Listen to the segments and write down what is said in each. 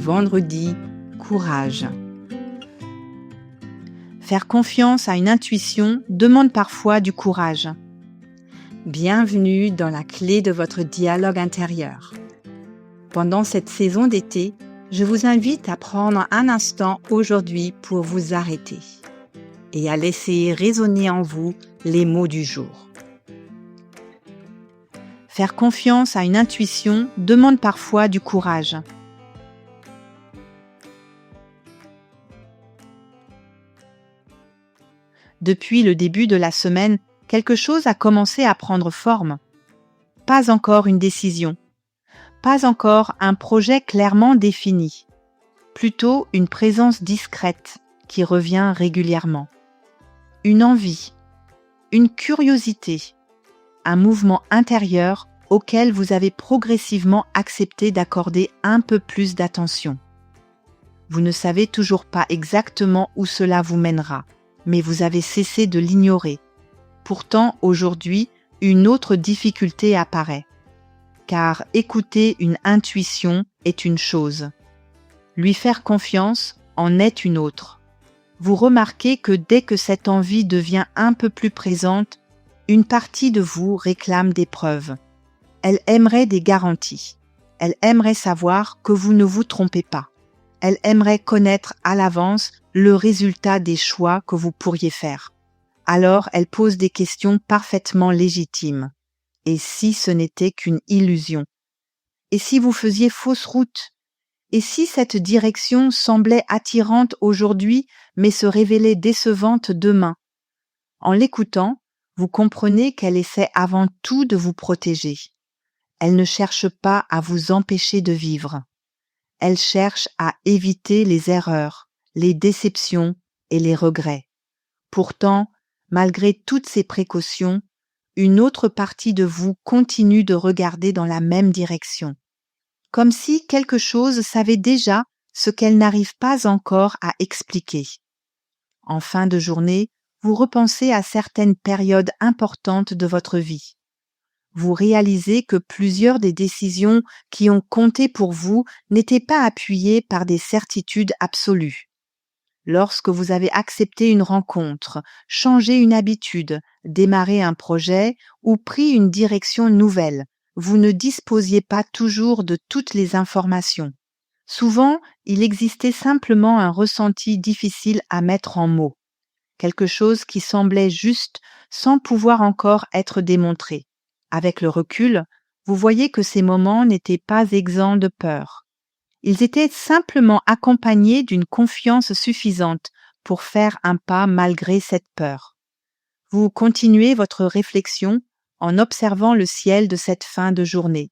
vendredi, courage. Faire confiance à une intuition demande parfois du courage. Bienvenue dans la clé de votre dialogue intérieur. Pendant cette saison d'été, je vous invite à prendre un instant aujourd'hui pour vous arrêter et à laisser résonner en vous les mots du jour. Faire confiance à une intuition demande parfois du courage. Depuis le début de la semaine, quelque chose a commencé à prendre forme. Pas encore une décision, pas encore un projet clairement défini, plutôt une présence discrète qui revient régulièrement. Une envie, une curiosité, un mouvement intérieur auquel vous avez progressivement accepté d'accorder un peu plus d'attention. Vous ne savez toujours pas exactement où cela vous mènera, mais vous avez cessé de l'ignorer. Pourtant, aujourd'hui, une autre difficulté apparaît. Car écouter une intuition est une chose. Lui faire confiance en est une autre. Vous remarquez que dès que cette envie devient un peu plus présente, une partie de vous réclame des preuves. Elle aimerait des garanties. Elle aimerait savoir que vous ne vous trompez pas. Elle aimerait connaître à l'avance le résultat des choix que vous pourriez faire. Alors elle pose des questions parfaitement légitimes. Et si ce n'était qu'une illusion? Et si vous faisiez fausse route? Et si cette direction semblait attirante aujourd'hui, mais se révélait décevante demain? En l'écoutant, vous comprenez qu'elle essaie avant tout de vous protéger. Elle ne cherche pas à vous empêcher de vivre. Elle cherche à éviter les erreurs, les déceptions et les regrets. Pourtant, malgré toutes ces précautions, une autre partie de vous continue de regarder dans la même direction, comme si quelque chose savait déjà ce qu'elle n'arrive pas encore à expliquer. En fin de journée, vous repensez à certaines périodes importantes de votre vie. Vous réalisez que plusieurs des décisions qui ont compté pour vous n'étaient pas appuyées par des certitudes absolues. Lorsque vous avez accepté une rencontre, changé une habitude, démarré un projet ou pris une direction nouvelle, vous ne disposiez pas toujours de toutes les informations. Souvent, il existait simplement un ressenti difficile à mettre en mots, quelque chose qui semblait juste sans pouvoir encore être démontré. Avec le recul, vous voyez que ces moments n'étaient pas exempts de peur. Ils étaient simplement accompagnés d'une confiance suffisante pour faire un pas malgré cette peur. Vous continuez votre réflexion en observant le ciel de cette fin de journée.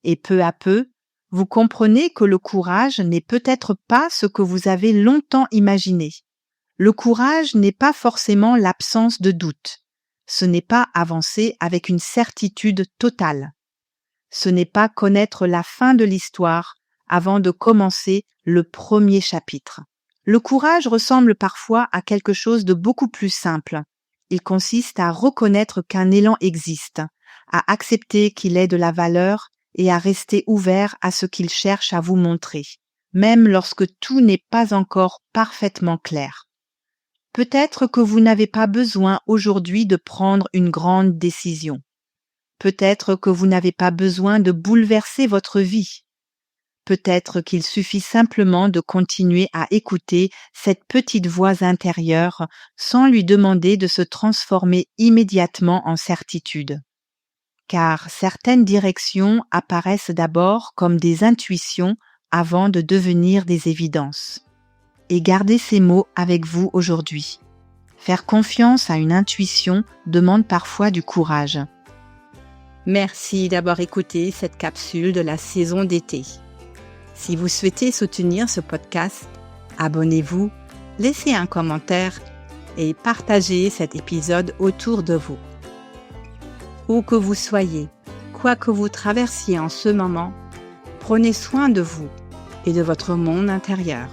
Et peu à peu, vous comprenez que le courage n'est peut-être pas ce que vous avez longtemps imaginé. Le courage n'est pas forcément l'absence de doute. Ce n'est pas avancer avec une certitude totale. Ce n'est pas connaître la fin de l'histoire avant de commencer le premier chapitre. Le courage ressemble parfois à quelque chose de beaucoup plus simple. Il consiste à reconnaître qu'un élan existe, à accepter qu'il ait de la valeur et à rester ouvert à ce qu'il cherche à vous montrer, même lorsque tout n'est pas encore parfaitement clair. Peut-être que vous n'avez pas besoin aujourd'hui de prendre une grande décision. Peut-être que vous n'avez pas besoin de bouleverser votre vie. Peut-être qu'il suffit simplement de continuer à écouter cette petite voix intérieure sans lui demander de se transformer immédiatement en certitude. Car certaines directions apparaissent d'abord comme des intuitions avant de devenir des évidences. Et gardez ces mots avec vous aujourd'hui. Faire confiance à une intuition demande parfois du courage. Merci d'avoir écouté cette capsule de la saison d'été. Si vous souhaitez soutenir ce podcast, abonnez-vous, laissez un commentaire et partagez cet épisode autour de vous. Où que vous soyez, quoi que vous traversiez en ce moment, prenez soin de vous et de votre monde intérieur.